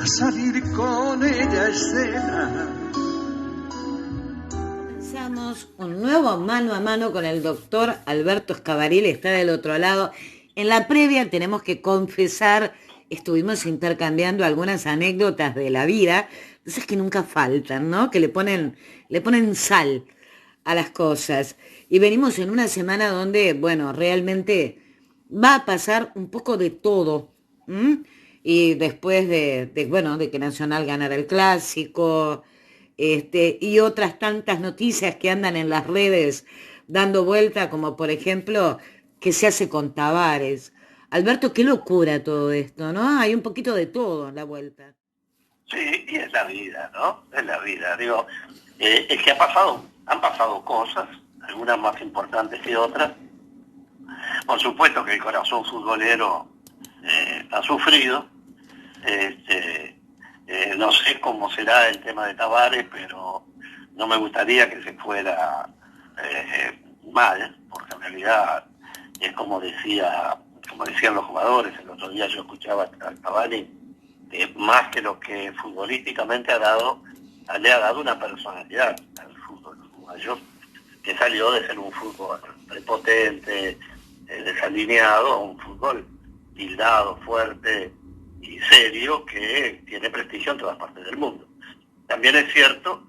a salir con ella a escena. Comenzamos un nuevo mano a mano con el doctor Alberto Escavaril, está del otro lado. En la previa tenemos que confesar, estuvimos intercambiando algunas anécdotas de la vida, esas que nunca faltan, ¿no? Que le ponen sal a las cosas. Y venimos en una semana donde, bueno, realmente va a pasar un poco de todo. ¿M? Y después de que Nacional ganara el clásico, y otras tantas noticias que andan en las redes dando vuelta, como por ejemplo, que se hace con Tavares. Alberto, qué locura todo esto, ¿no? Hay un poquito de todo en la vuelta. Sí, y es la vida, ¿no? Es la vida. Digo, es que han pasado cosas, algunas más importantes que otras. Por supuesto que el corazón futbolero ha sufrido. No sé cómo será el tema de Tavares, pero no me gustaría que se fuera mal, porque en realidad es como decían los jugadores. El otro día yo escuchaba a Tavares, más que lo que futbolísticamente le ha dado una personalidad al fútbol uruguayo, que salió de ser un fútbol prepotente, desalineado, a un fútbol tildado, fuerte y serio, que tiene prestigio en todas partes del mundo. También es cierto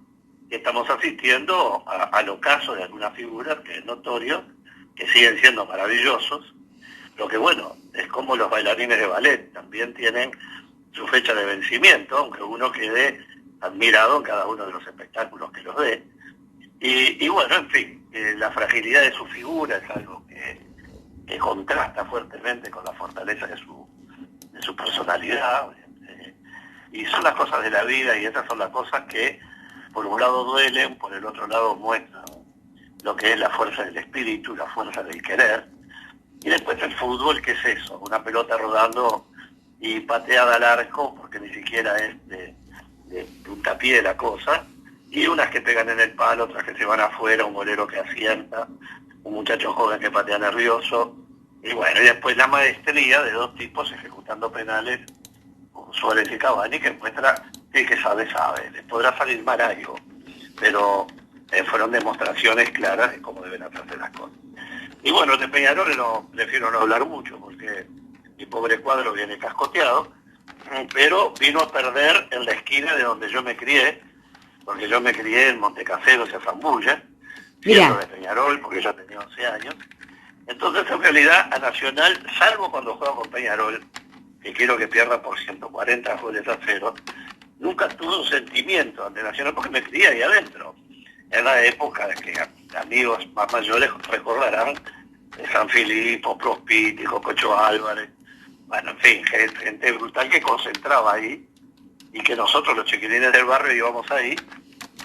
que estamos asistiendo al ocaso de algunas figuras, que es notorio, que siguen siendo maravillosos. Lo que bueno, es como los bailarines de ballet, también tienen su fecha de vencimiento, aunque uno quede admirado en cada uno de los espectáculos que los ve. Y bueno, en fin, la fragilidad de su figura es algo que contrasta fuertemente con la fortaleza de su personalidad. Y son las cosas de la vida, y esas son las cosas que por un lado duelen, por el otro lado muestran lo que es la fuerza del espíritu, la fuerza del querer. Y después el fútbol, ¿qué es eso? Una pelota rodando y pateada al arco, porque ni siquiera es de puntapié la cosa, y unas que pegan en el palo, otras que se van afuera, un golero que asienta, un muchacho joven que patea nervioso, y bueno, y después la maestría de dos tipos ejecutando penales, como Suárez y Cavani, que muestra que el que sabe, les podrá salir mal algo, pero fueron demostraciones claras de cómo deben hacerse las cosas. Y bueno, de Peñarol prefiero no hablar mucho, porque mi pobre cuadro viene cascoteado, pero vino a perder en la esquina de donde yo me crié, porque yo me crié en Montecaseros y a Zambulla, siendo de Peñarol, porque yo tenía 11 años. Entonces, en realidad, a Nacional, salvo cuando juega con Peñarol, que quiero que pierda por 140-0, nunca tuve un sentimiento ante Nacional, porque me crié ahí adentro. En la época de que amigos más mayores recordarán San Filipo, Prospítico, Cocho Álvarez, bueno, en fin, gente brutal que concentraba ahí, y que nosotros los chiquilines del barrio íbamos ahí.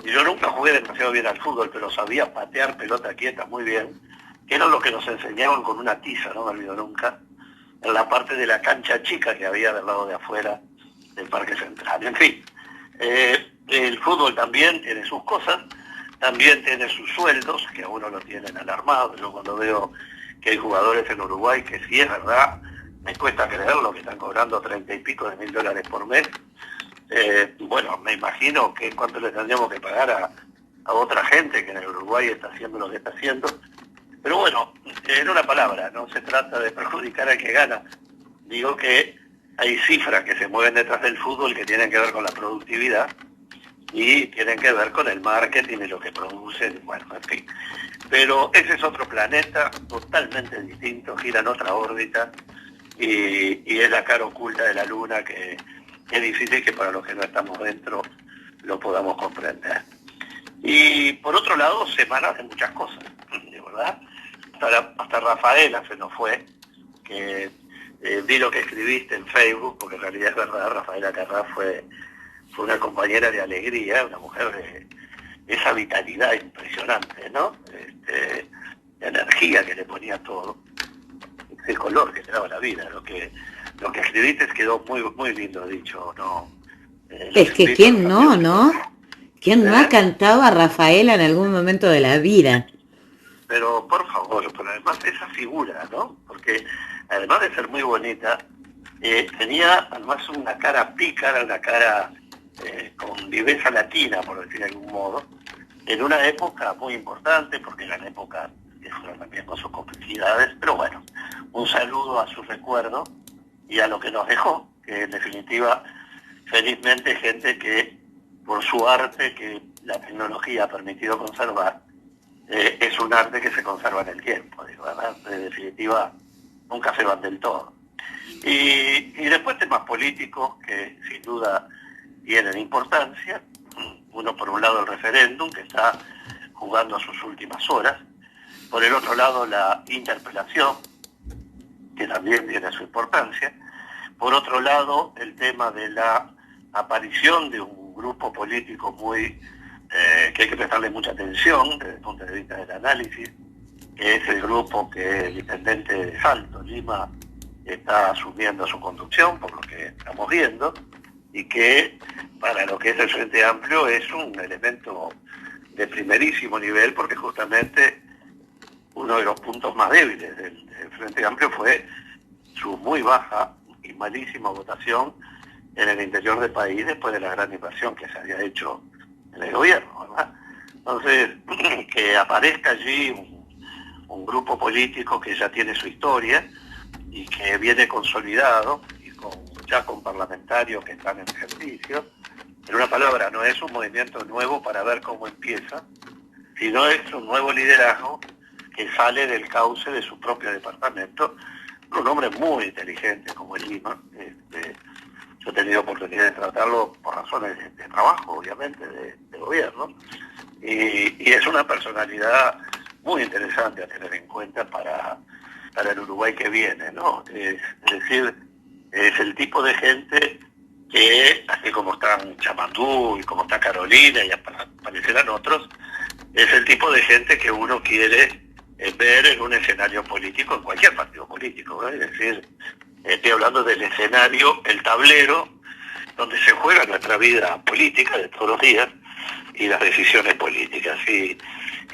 Y yo nunca jugué demasiado bien al fútbol, pero sabía patear pelota quieta muy bien, que era lo que nos enseñaban con una tiza, no me olvido nunca, en la parte de la cancha chica que había del lado de afuera del Parque Central. En fin, el fútbol también tiene sus cosas, también tiene sus sueldos, que a uno lo tienen alarmado. Yo cuando veo que hay jugadores en Uruguay que, si es verdad, me cuesta creerlo, que están cobrando 30 y pico de $1.000 por mes. Bueno, me imagino que cuánto le tendríamos que pagar a otra gente que en el Uruguay está haciendo lo que está haciendo. Pero bueno, en una palabra, no se trata de perjudicar al que gana. Digo que hay cifras que se mueven detrás del fútbol que tienen que ver con la productividad y tienen que ver con el marketing y lo que producen, bueno, en fin. Pero ese es otro planeta totalmente distinto, gira en otra órbita, y es la cara oculta de la luna, que es difícil que para los que no estamos dentro lo podamos comprender. Y por otro lado, semanas de muchas cosas, de verdad. Hasta Rafaela se nos fue, que vi lo que escribiste en Facebook, porque en realidad es verdad. Rafaela Carrá fue una compañera de alegría, una mujer de esa vitalidad impresionante, ¿no? La energía que le ponía todo, el color que le daba la vida. Lo que escribiste quedó muy, muy lindo dicho, ¿no? Es que quién no, ¿no? ¿Quién no ha cantado a Rafaela en algún momento de la vida? Pero por favor, pero además esa figura, ¿no? Porque además de ser muy bonita, tenía además una cara pícara, una cara con viveza latina, por decir de algún modo, en una época muy importante, porque eran épocas que fueron también con sus complejidades, pero bueno, un saludo a su recuerdo y a lo que nos dejó, que en definitiva, felizmente gente que por su arte, que la tecnología ha permitido conservar, es un arte que se conserva en el tiempo, digo, ¿verdad? En definitiva, nunca se van del todo. Y después temas políticos que sin duda tienen importancia. Uno por un lado el referéndum, que está jugando sus últimas horas. Por el otro lado la interpelación, que también tiene su importancia. Por otro lado el tema de la aparición de un grupo político muy que hay que prestarle mucha atención desde el punto de vista del análisis, que es el grupo que el intendente de Salto, Lima, está asumiendo su conducción, por lo que estamos viendo, y que para lo que es el Frente Amplio es un elemento de primerísimo nivel, porque justamente uno de los puntos más débiles del Frente Amplio fue su muy baja y malísima votación en el interior del país después de la gran inversión que se había hecho en el gobierno, ¿verdad? Entonces, que aparezca allí un grupo político que ya tiene su historia y que viene consolidado y ya con parlamentarios que están en ejercicio. En una palabra, no es un movimiento nuevo para ver cómo empieza, sino es un nuevo liderazgo que sale del cauce de su propio departamento, un hombre muy inteligente como es Lima. Yo he tenido oportunidad de tratarlo por razones de trabajo, obviamente, de gobierno, y es una personalidad muy interesante a tener en cuenta para el Uruguay que viene, ¿no? Es decir, es el tipo de gente que, así como están Chamandú y como está Carolina y aparecerán otros, es el tipo de gente que uno quiere ver en un escenario político, en cualquier partido político, ¿no? Es decir, estoy hablando del escenario, el tablero, donde se juega nuestra vida política de todos los días y las decisiones políticas. Y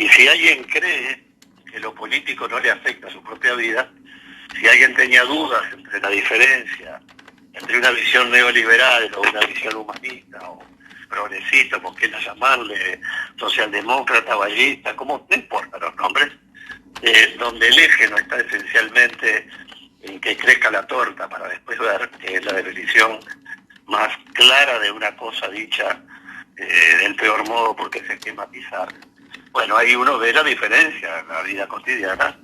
si alguien cree que lo político no le afecta a su propia vida, si alguien tenía dudas entre la diferencia entre una visión neoliberal o una visión humanista o progresista, por qué no llamarle socialdemócrata, ballista, como no importa los nombres, donde el eje no está esencialmente en que crezca la torta para después ver que es la definición más clara de una cosa dicha del peor modo porque se esquematizar. Bueno, ahí uno ve la diferencia en la vida cotidiana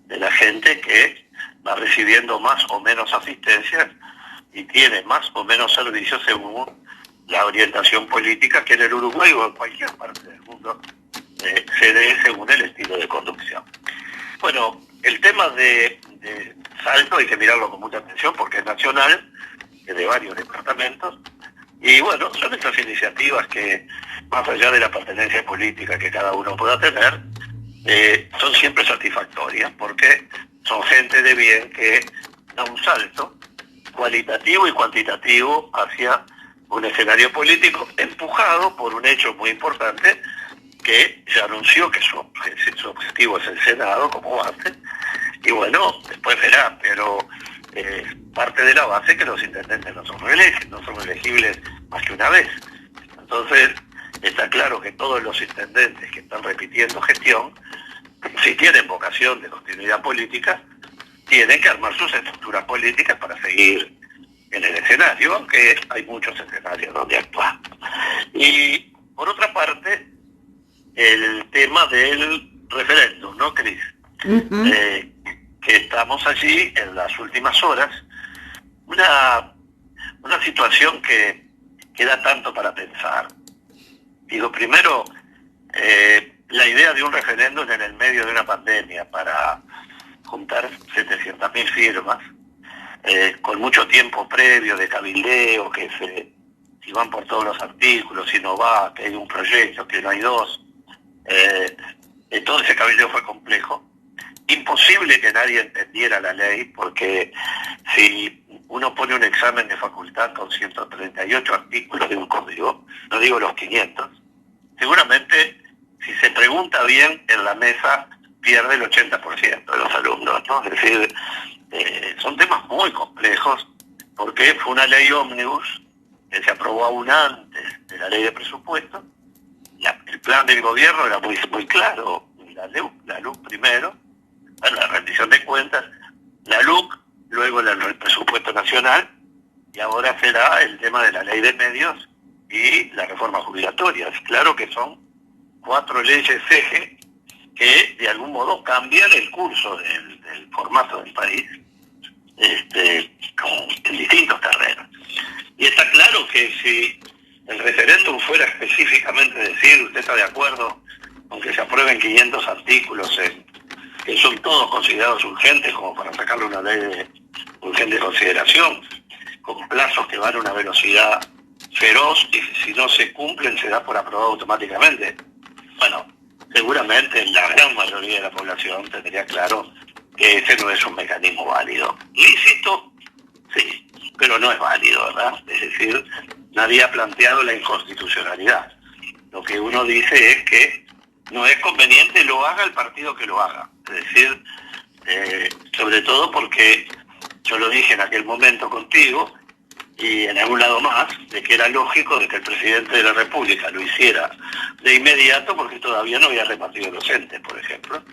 de la gente que va recibiendo más o menos asistencia y tiene más o menos servicios según la orientación política que en el Uruguay o en cualquier parte del mundo se dé según el estilo de conducción. Bueno, el tema de Salto hay que mirarlo con mucha atención porque es nacional, es de varios departamentos, y bueno, son estas iniciativas que, más allá de la pertenencia política que cada uno pueda tener, son siempre satisfactorias porque son gente de bien que da un salto cualitativo y cuantitativo hacia un escenario político empujado por un hecho muy importante que ya anunció que su objetivo es el Senado como base, y bueno, después verá, pero parte de la base que los intendentes no son elegibles más que una vez. Entonces, está claro que todos los intendentes que están repitiendo gestión, si tienen vocación de continuidad política, tienen que armar sus estructuras políticas para seguir en el escenario, aunque hay muchos escenarios donde actuar. Y por otra parte, el tema del referéndum, ¿no, Cris? Uh-huh. Que estamos allí en las últimas horas, una situación que da tanto para pensar. Digo, primero, la idea de un referéndum en el medio de una pandemia para juntar 700.000 firmas, con mucho tiempo previo de cabildeo, que si van por todos los artículos, si no va, que hay un proyecto, que no hay dos. Todo ese cabildeo fue complejo. Imposible que nadie entendiera la ley, porque si uno pone un examen de facultad con 138 artículos de un código, no digo los 500, seguramente si se pregunta bien en la mesa pierde el 80% de los alumnos, ¿no? Es decir, son temas muy complejos porque fue una ley ómnibus que se aprobó aún antes de la ley de presupuesto. El plan del gobierno era muy, muy claro, la LUC primero, la rendición de cuentas, la LUC, luego el presupuesto nacional, y ahora será el tema de la ley de medios y la reforma jubilatoria. Es claro que son 4 leyes eje que de algún modo cambian el curso del formato del país en distintos terrenos. Y está claro que si el referéndum fuera específicamente decir, usted está de acuerdo con que se aprueben 500 artículos que son todos considerados urgentes como para sacarle una ley de urgente consideración, con plazos que van a una velocidad feroz y si no se cumplen se da por aprobado automáticamente. Bueno, seguramente la gran mayoría de la población tendría claro que ese no es un mecanismo válido. Lícito, sí, pero no es válido, ¿verdad? Es decir, nadie ha planteado la inconstitucionalidad. Lo que uno dice es que no es conveniente, lo haga el partido que lo haga. Es decir, sobre todo porque yo lo dije en aquel momento contigo y en algún lado más, de que era lógico de que el presidente de la República lo hiciera de inmediato porque todavía no había repartido los entes, por ejemplo.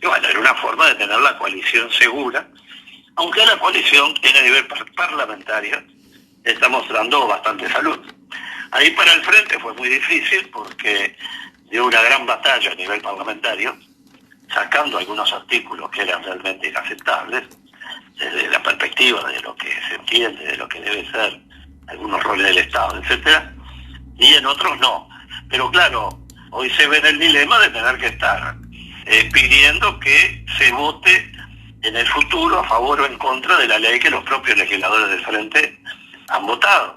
Y bueno, era una forma de tener la coalición segura, aunque la coalición en el nivel parlamentario está mostrando bastante salud. Ahí para el frente fue muy difícil porque dio una gran batalla a nivel parlamentario, sacando algunos artículos que eran realmente inaceptables, desde la perspectiva de lo que se entiende, de lo que debe ser algunos roles del Estado, etcétera, y en otros no. Pero claro, hoy se ve en el dilema de tener que estar pidiendo que se vote en el futuro a favor o en contra de la ley que los propios legisladores del Frente han votado.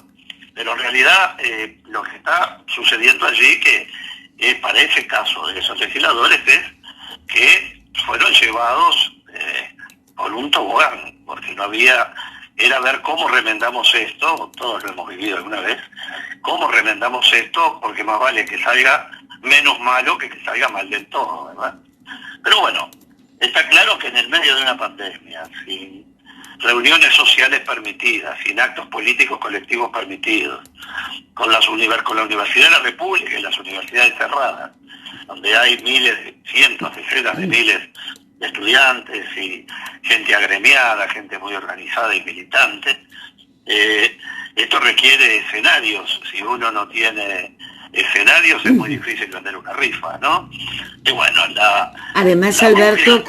Pero en realidad lo que está sucediendo allí, que para ese caso de esos legisladores, es que fueron llevados por un tobogán, porque no había, era ver cómo remendamos esto, todos lo hemos vivido alguna vez, cómo remendamos esto, porque más vale que salga menos malo que salga mal del todo, ¿verdad? Pero bueno, está claro que en el medio de una pandemia, sin reuniones sociales permitidas, sin actos políticos colectivos permitidos, con la Universidad de la República y las universidades cerradas, donde hay cientos, decenas de miles de estudiantes y gente agremiada, gente muy organizada y militante. Esto requiere escenarios. Si uno no tiene escenarios es muy difícil vender una rifa, ¿no? Y bueno, además, Alberto,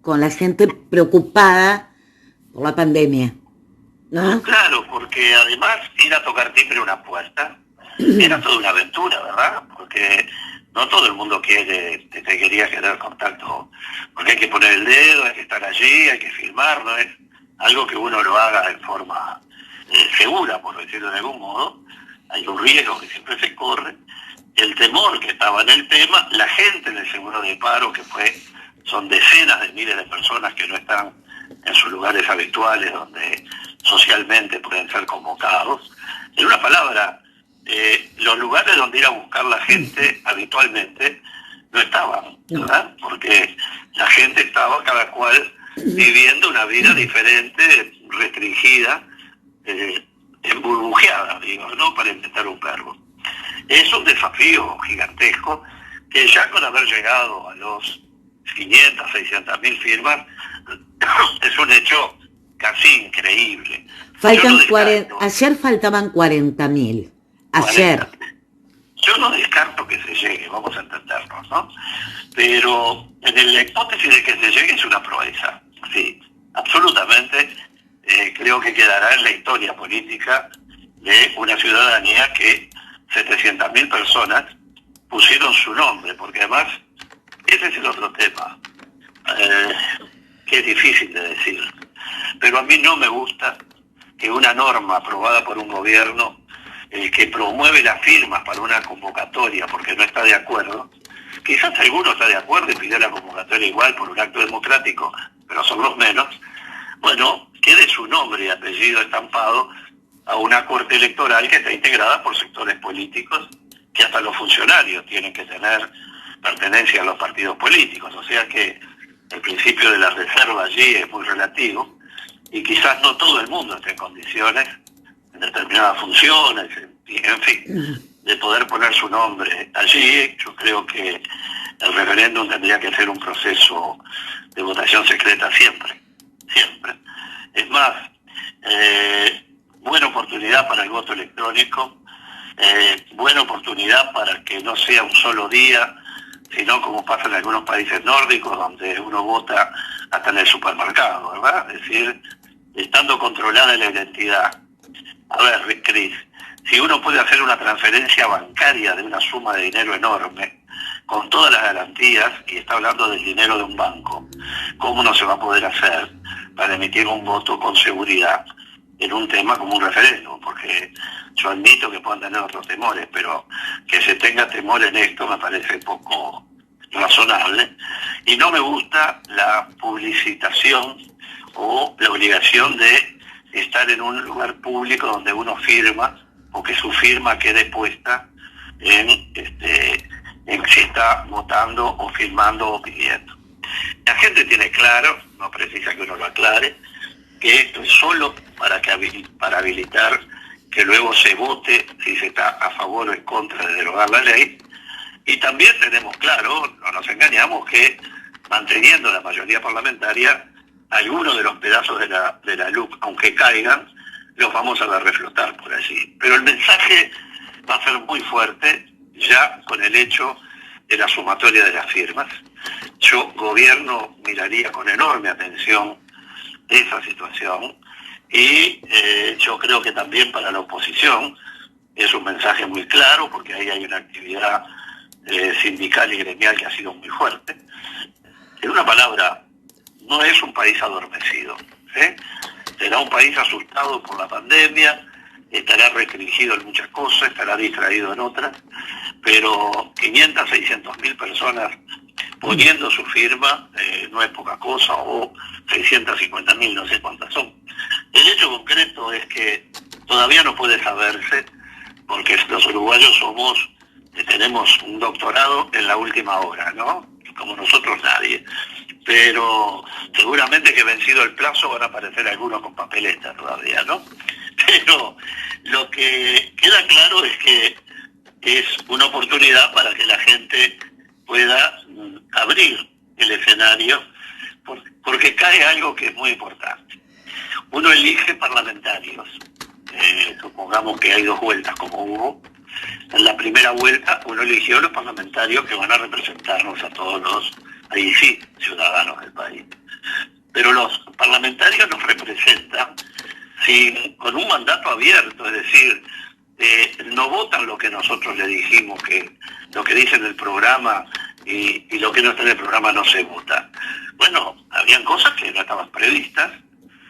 con la gente preocupada por la pandemia, ¿no? Claro, porque además ir a tocar timbre una puerta era toda una aventura, ¿verdad? Porque no todo el mundo quería tener contacto, porque hay que poner el dedo, hay que estar allí, hay que filmar, no es algo que uno lo haga en forma segura, por decirlo de algún modo. Hay un riesgo que siempre se corre, el temor que estaba en el tema, la gente en el seguro de paro, que son decenas de miles de personas que no están en sus lugares habituales, donde socialmente pueden ser convocados. En una palabra, los lugares donde ir a buscar la gente habitualmente no estaban, ¿verdad? Porque la gente estaba cada cual viviendo una vida diferente, restringida, emburbujeada, digo, ¿no? Para intentar un verbo. Es un desafío gigantesco que ya con haber llegado a los 500, 600.000 firmas, es un hecho casi increíble. Ayer faltaban 40.000. Ayer. Yo no descarto que se llegue, vamos a entendernos, ¿no? Pero en la hipótesis de que se llegue es una proeza, sí, absolutamente. Creo que quedará en la historia política de una ciudadanía que 700.000 personas pusieron su nombre, porque además ese es el otro tema, que es difícil de decir. Pero a mí no me gusta que una norma aprobada por un gobierno que promueve las firmas para una convocatoria porque no está de acuerdo, quizás alguno está de acuerdo y pidió la convocatoria igual por un acto democrático, pero son los menos, bueno, quede su nombre y apellido estampado a una corte electoral que está integrada por sectores políticos, que hasta los funcionarios tienen que tener pertenencia a los partidos políticos, o sea que el principio de la reserva allí es muy relativo, y quizás no todo el mundo esté en condiciones, en determinadas funciones, en fin, de poder poner su nombre allí. Yo creo que el referéndum tendría que ser un proceso de votación secreta siempre, siempre. Es más, buena oportunidad para el voto electrónico, buena oportunidad para que no sea un solo día, sino como pasa en algunos países nórdicos, donde uno vota hasta en el supermercado, ¿verdad? Es decir, estando controlada la identidad. A ver, Cris, si uno puede hacer una transferencia bancaria de una suma de dinero enorme, con todas las garantías, y está hablando del dinero de un banco, ¿cómo no se va a poder hacer para emitir un voto con seguridad en un tema como un referéndum? Porque yo admito que puedan tener otros temores, pero que se tenga temor en esto me parece poco razonable, y no me gusta la publicitación o la obligación de estar en un lugar público donde uno firma o que su firma quede puesta en si está votando o firmando o pidiendo. La gente tiene claro, no precisa que uno lo aclare, que esto es solo para habilitar que luego se vote si se está a favor o en contra de derogar la ley. Y también tenemos claro, no nos engañamos, que manteniendo la mayoría parlamentaria, algunos de los pedazos de la LUC, aunque caigan, los vamos a ver reflotar por allí. Pero el mensaje va a ser muy fuerte ya con el hecho de la sumatoria de las firmas. Yo, gobierno, miraría con enorme atención esa situación, y yo creo que también para la oposición es un mensaje muy claro, porque ahí hay una actividad sindical y gremial que ha sido muy fuerte. En una palabra, no es un país adormecido, ¿eh? Será un país asustado por la pandemia, estará restringido en muchas cosas, estará distraído en otras, pero 500, 600.000 personas poniendo su firma no es poca cosa, o 650.000, no sé cuántas son. El hecho concreto es que todavía no puede saberse, porque los uruguayos tenemos un doctorado en la última hora, ¿no? Como nosotros nadie. Pero seguramente que vencido el plazo van a aparecer algunos con papeleta todavía, ¿no? Pero lo que queda claro es que es una oportunidad para que la gente pueda abrir el escenario, porque cae algo que es muy importante. Uno elige parlamentarios, supongamos que hay 2 vueltas como hubo. En la primera vuelta uno eligió los parlamentarios que van a representarnos a todos los, ahí sí, ciudadanos del país. Pero los parlamentarios nos representan con un mandato abierto, es decir, no votan lo que nosotros le dijimos, que lo que dice en el programa y lo que no está en el programa no se vota. Bueno, habían cosas que no estaban previstas.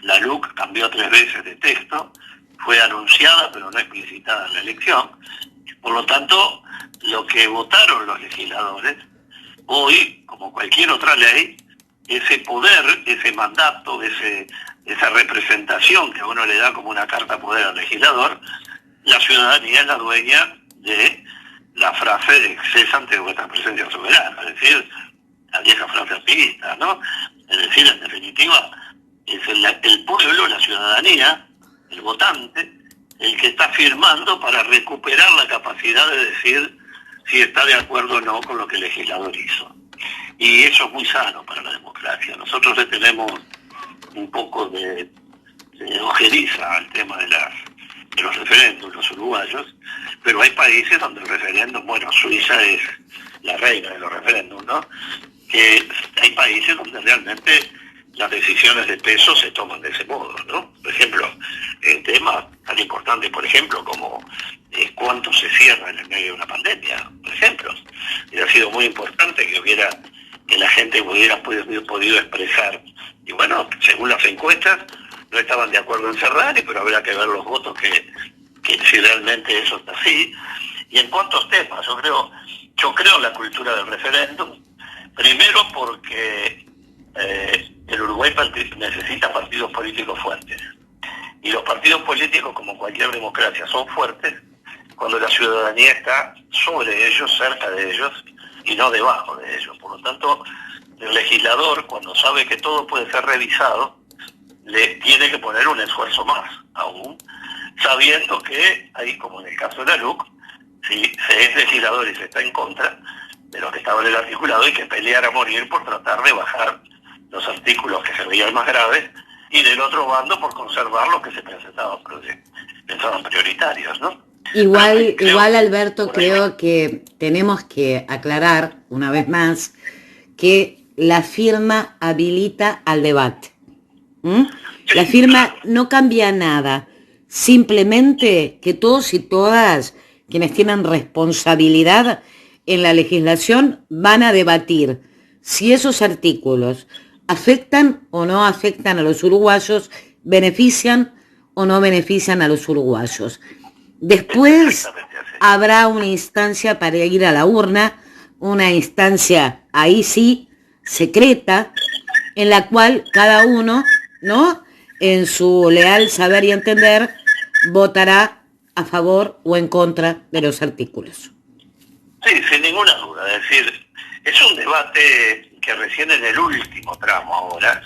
La LUC cambió 3 veces de texto, fue anunciada pero no explicitada en la elección. Por lo tanto, lo que votaron los legisladores, hoy, como cualquier otra ley, ese poder, ese mandato, esa representación que a uno le da como una carta poder al legislador, la ciudadanía es la dueña de la frase de cesa ante vuestra presencia soberana, es decir, la vieja frase activista, ¿no? Es decir, en definitiva, es el pueblo, la ciudadanía, el votante, el que está firmando para recuperar la capacidad de decir si está de acuerdo o no con lo que el legislador hizo. Y eso es muy sano para la democracia. Nosotros le tenemos un poco de ojeriza al tema de los referéndums, los uruguayos, pero hay países donde el referéndum, bueno, Suiza es la reina de los referéndums, ¿no? Que hay países donde realmente las decisiones de peso se toman de ese modo, ¿no? Por ejemplo, en temas tan importantes, por ejemplo, como cuánto se cierra en el medio de una pandemia, por ejemplo. Y ha sido muy importante que la gente hubiera podido expresar. Y bueno, según las encuestas, no estaban de acuerdo en cerrar, pero habrá que ver los votos que si realmente eso está así. Y en cuántos temas, yo creo en la cultura del referéndum, primero porque el Uruguay necesita partidos políticos fuertes. Y los partidos políticos, como cualquier democracia, son fuertes cuando la ciudadanía está sobre ellos, cerca de ellos, y no debajo de ellos. Por lo tanto, el legislador, cuando sabe que todo puede ser revisado, le tiene que poner un esfuerzo más aún, sabiendo que hay, como en el caso de la LUC, si se es legislador y se está en contra de lo que estaba en el articulado, hay que pelear a morir por tratar de bajar los artículos que se veían más graves, y del otro bando por conservar los que se pensaban prioritarios, ¿no? Igual Alberto, creo que tenemos que aclarar una vez más que la firma habilita al debate. ¿Mm? Sí, La firma claro. no cambia nada, simplemente que todos y todas quienes tienen responsabilidad en la legislación van a debatir si esos artículos afectan o no afectan a los uruguayos, benefician o no benefician a los uruguayos. Después Exactamente así. habrá una instancia para ir a la urna, una instancia ahí sí, secreta, en la cual cada uno, ¿no?, en su leal saber y entender, votará a favor o en contra de los artículos. Sí, sin ninguna duda. Es decir, es un debate que recién en el último tramo ahora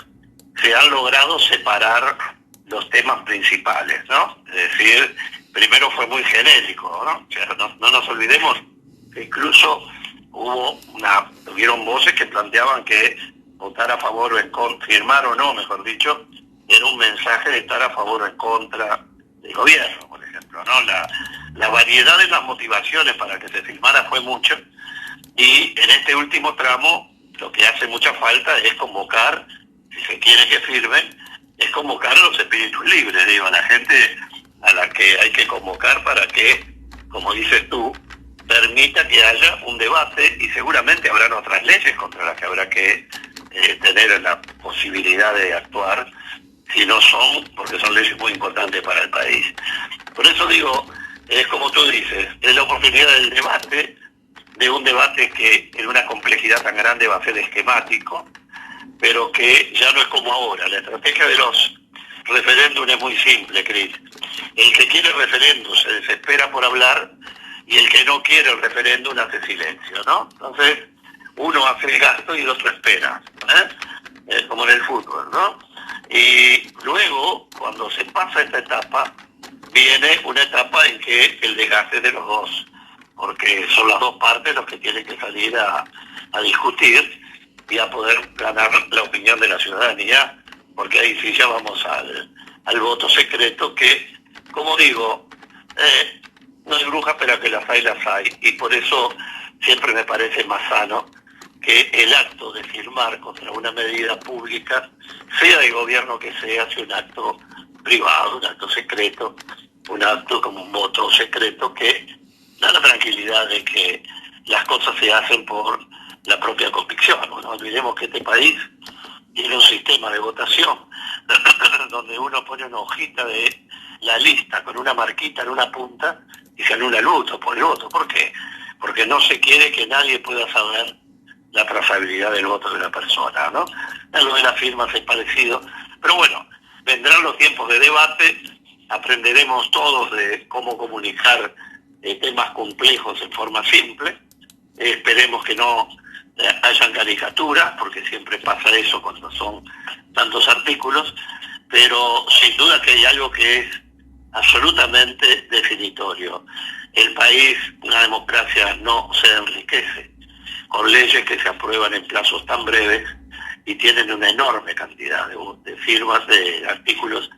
se han logrado separar los temas principales, ¿no? Es decir, primero fue muy genérico, ¿no? O sea, no nos olvidemos que incluso hubieron voces que planteaban que votar a favor o en contra, firmar o no, mejor dicho, era un mensaje de estar a favor o en contra del gobierno, por ejemplo, ¿no? La variedad de las motivaciones para que se firmara fue mucho, y en este último tramo lo que hace mucha falta es convocar, si se quiere que firmen, es convocar a los espíritus libres, digo, a la gente a la que hay que convocar para que, como dices tú, permita que haya un debate, y seguramente habrán otras leyes contra las que habrá que tener la posibilidad de actuar, si no son, porque son leyes muy importantes para el país. Por eso digo, es como tú dices, es la oportunidad del debate, de un debate que en una complejidad tan grande va a ser esquemático, pero que ya no es como ahora. La estrategia de los referéndum es muy simple, Cris. El que quiere referéndum se desespera por hablar, y el que no quiere el referéndum hace silencio, ¿no? Entonces, uno hace el gasto y el otro espera, como en el fútbol, ¿no? Y luego, cuando se pasa esta etapa, viene una etapa en que el desgaste es de los dos, porque son las dos partes los que tienen que salir a discutir y a poder ganar la opinión de la ciudadanía, porque ahí sí ya vamos al voto secreto, que, como digo, no hay brujas, pero que las hay, y por eso siempre me parece más sano que el acto de firmar contra una medida pública, sea del gobierno que sea un acto privado, un acto secreto, un acto como un voto secreto que da la tranquilidad de que las cosas se hacen por la propia convicción. No olvidemos que este país tiene un sistema de votación donde uno pone una hojita de la lista con una marquita en una punta y se anula el voto por el voto. ¿Por qué? Porque no se quiere que nadie pueda saber la trazabilidad del voto de una persona, ¿no? Lo de las firmas es parecido, pero bueno, vendrán los tiempos de debate, aprenderemos todos de cómo comunicar temas complejos en forma simple, esperemos que no hayan caricaturas, porque siempre pasa eso cuando son tantos artículos, pero sin duda que hay algo que es absolutamente definitorio. El país, una democracia, no se enriquece con leyes que se aprueban en plazos tan breves y tienen una enorme cantidad de firmas, de artículos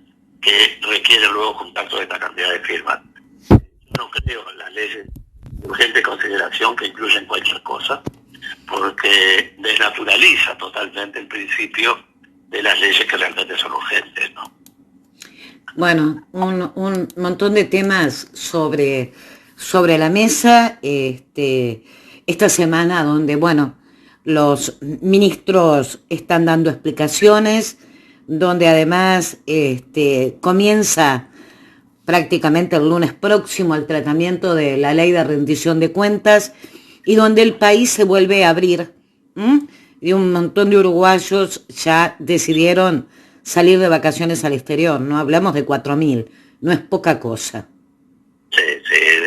que requieren luego juntar toda esta cantidad de firmas. No creo en las leyes de urgente consideración que incluyen cualquier cosa, porque desnaturaliza totalmente el principio de las leyes que realmente son urgentes, ¿no? Bueno, un montón de temas sobre la mesa esta semana, donde, bueno, los ministros están dando explicaciones, donde además comienza prácticamente el lunes próximo el tratamiento de la ley de rendición de cuentas, y donde el país se vuelve a abrir, y un montón de uruguayos ya decidieron salir de vacaciones al exterior. No hablamos de 4.000, no es poca cosa. Sí,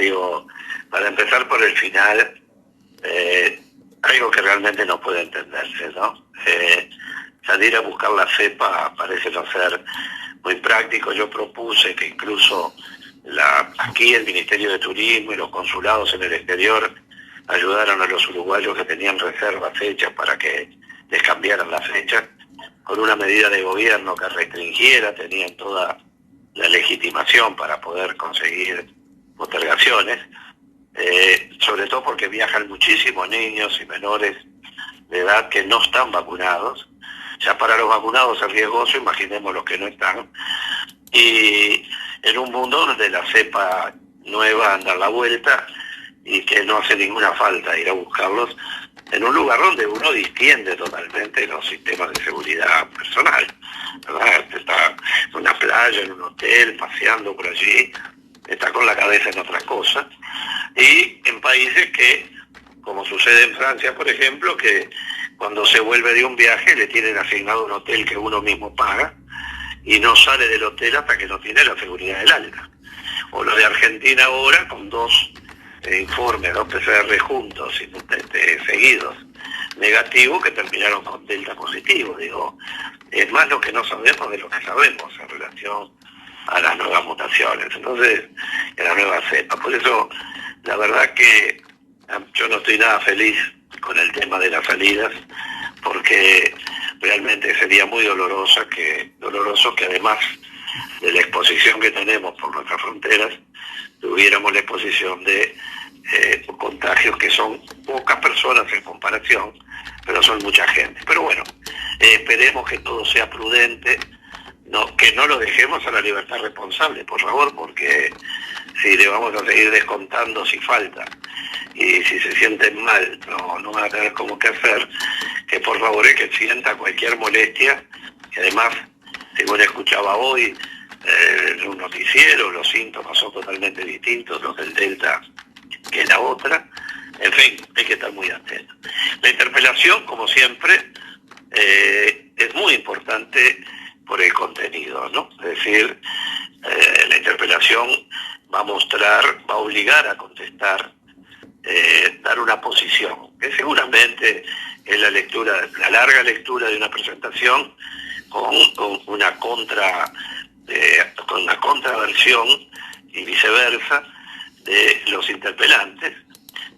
digo, para empezar por el final, algo que realmente no puede entenderse, ¿no? salir a buscar la cepa parece no ser muy práctico. Yo propuse que incluso aquí el Ministerio de Turismo y los consulados en el exterior ayudaron a los uruguayos que tenían reservas hechas para que les cambiaran la fecha, con una medida de gobierno que restringiera, tenían toda la legitimación para poder conseguir postergaciones, sobre todo porque viajan muchísimos niños y menores de edad que no están vacunados. Ya para los vacunados es riesgoso, imaginemos los que no están. Y en un mundo donde la cepa nueva anda a la vuelta y que no hace ninguna falta ir a buscarlos, en un lugar donde uno distiende totalmente los sistemas de seguridad personal, ¿verdad? Está en una playa, en un hotel, paseando por allí, está con la cabeza en otras cosas. Y en países que, como sucede en Francia, por ejemplo, que cuando se vuelve de un viaje le tienen asignado un hotel que uno mismo paga y no sale del hotel hasta que no tiene la seguridad del alta. O lo de Argentina ahora, con dos informes, 2 PCR juntos, seguidos, negativos, que terminaron con delta positivo. Digo, es más lo que no sabemos de lo que sabemos en relación a las nuevas mutaciones, entonces, a la nueva cepa. Por eso, la verdad que yo no estoy nada feliz con el tema de las salidas, porque realmente sería muy doloroso que además de la exposición que tenemos por nuestras fronteras, tuviéramos la exposición de contagios que son pocas personas en comparación, pero son mucha gente. Pero bueno, esperemos que todo sea prudente, que no lo dejemos a la libertad responsable, por favor, porque si le vamos a seguir descontando si falta y si se sienten mal no van a tener cómo qué hacer, que por favor es que sienta cualquier molestia, que además, según escuchaba hoy en un noticiero, los síntomas son totalmente distintos, los del Delta que la otra. En fin, hay que estar muy atento. La interpelación, como siempre, es muy importante por el contenido, ¿no? Es decir, la interpelación va a obligar a contestar, dar una posición, que seguramente es la larga lectura de una presentación con una contraversión y viceversa de los interpelantes.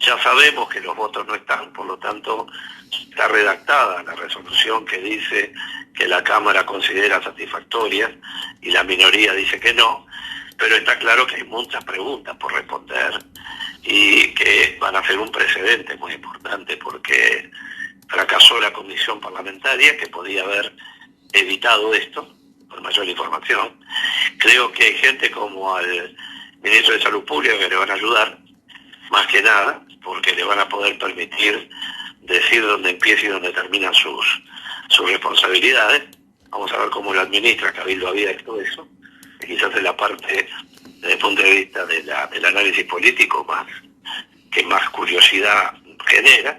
Ya sabemos que los votos no están, por lo tanto está redactada la resolución que dice que la Cámara considera satisfactorias y la minoría dice que no, pero está claro que hay muchas preguntas por responder y que van a ser un precedente muy importante, porque fracasó la comisión parlamentaria que podía haber evitado esto con mayor información. Creo que hay gente como al ministro de Salud Pública que le van a ayudar, más que nada, porque le van a poder permitir decir dónde empieza y dónde terminan sus responsabilidades. Vamos a ver cómo lo administra Cabildo Abierto y todo eso. Quizás es la parte, desde el punto de vista del análisis político, que más curiosidad genera,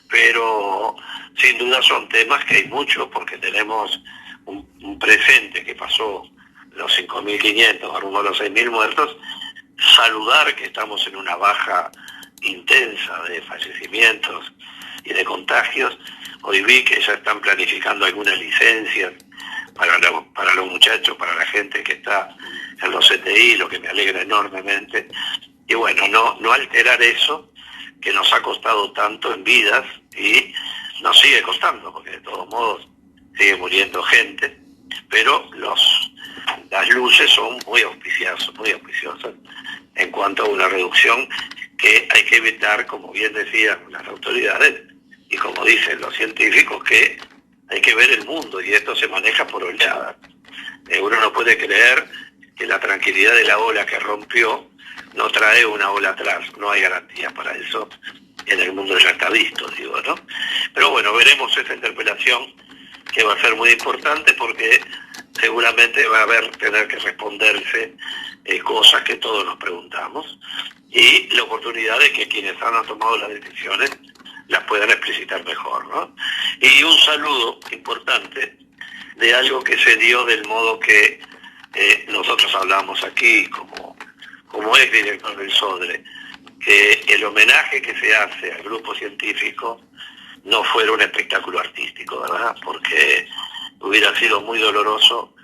pero sin duda son temas que hay muchos, porque tenemos un presente que pasó los 5.500, rumbo a los 6.000 muertos. Saludar que estamos en una baja intensa de fallecimientos y de contagios. Hoy vi que ya están planificando algunas licencias para los muchachos, para la gente que está en los CTI, lo que me alegra enormemente. Y bueno, no alterar eso que nos ha costado tanto en vidas y nos sigue costando, porque de todos modos sigue muriendo gente, pero las luces son muy auspiciosas en cuanto a una reducción que hay que evitar, como bien decían las autoridades y como dicen los científicos, que hay que ver el mundo y esto se maneja por oleadas. Uno no puede creer que la tranquilidad de la ola que rompió no trae una ola atrás, no hay garantías para eso, en el mundo ya está visto, digo, ¿no? Pero bueno, veremos esa interpelación, que va a ser muy importante porque seguramente va a tener que responderse cosas que todos nos preguntamos, y la oportunidad de que quienes han tomado las decisiones las puedan explicitar mejor, ¿no? Y un saludo importante de algo que se dio del modo que nosotros hablamos aquí como ex director del SODRE, que el homenaje que se hace al grupo científico no fuera un espectáculo artístico, ¿verdad? Porque hubiera sido muy doloroso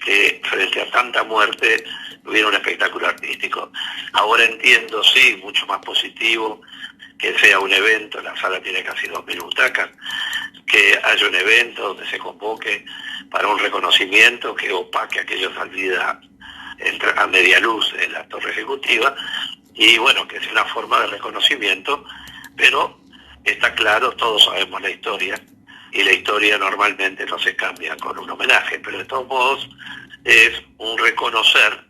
que frente a tanta muerte hubiera un espectáculo artístico. Ahora entiendo, sí, mucho más positivo que sea un evento, la sala tiene casi 2.000 butacas, que haya un evento donde se convoque para un reconocimiento que opaque aquello salida a media luz en la torre ejecutiva, y bueno, que sea una forma de reconocimiento, pero está claro, todos sabemos la historia, y la historia normalmente no se cambia con un homenaje, pero de todos modos es un reconocer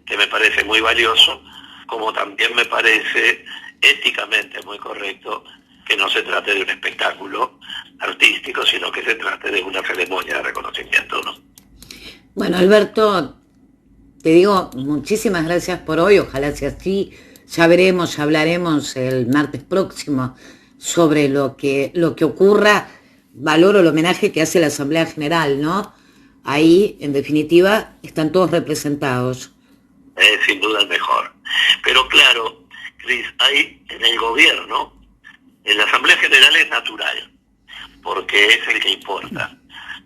que me parece muy valioso, como también me parece éticamente muy correcto que no se trate de un espectáculo artístico, sino que se trate de una ceremonia de reconocimiento, ¿no? Bueno, Alberto, te digo muchísimas gracias por hoy, ojalá sea así. Ya veremos, ya hablaremos el martes próximo sobre lo que ocurra. Valoro el homenaje que hace la Asamblea General, ¿no? Ahí, en definitiva, están todos representados. Es sin duda el mejor. Pero claro, Cris, hay en el gobierno, en la Asamblea General es natural, porque es el que importa.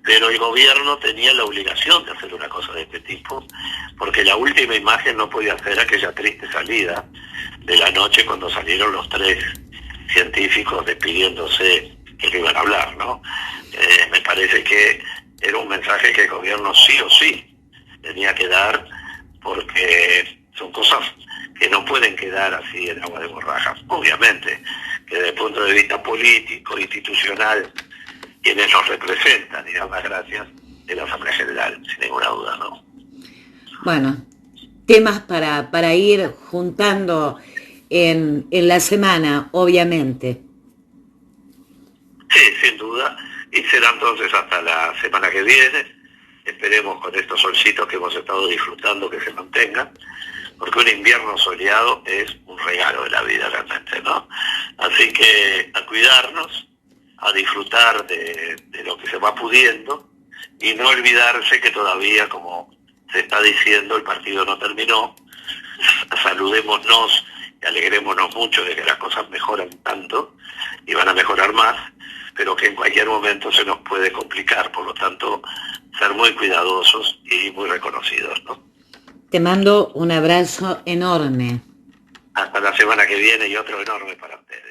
Pero el gobierno tenía la obligación de hacer una cosa de este tipo, porque la última imagen no podía ser aquella triste salida de la noche cuando salieron los 3 científicos despidiéndose que no iban a hablar, ¿no? Me parece que era un mensaje que el gobierno sí o sí tenía que dar, porque son cosas que no pueden quedar así en agua de borrajas. Obviamente que desde el punto de vista político, institucional, quienes nos representan y dan las gracias de la Asamblea General, sin ninguna duda, ¿no? Bueno, temas para ir juntando en la semana, obviamente. Sí, sin duda, y será entonces hasta la semana que viene. Esperemos con estos solcitos que hemos estado disfrutando que se mantengan, porque un invierno soleado es un regalo de la vida realmente, ¿no? Así que a cuidarnos, a disfrutar de lo que se va pudiendo, y no olvidarse que todavía, como se está diciendo, el partido no terminó. Saludémonos y alegrémonos mucho de que las cosas mejoran tanto y van a mejorar más, pero que en cualquier momento se nos puede complicar, por lo tanto, ser muy cuidadosos y muy reconocidos, ¿no? Te mando un abrazo enorme. Hasta la semana que viene y otro enorme para ustedes.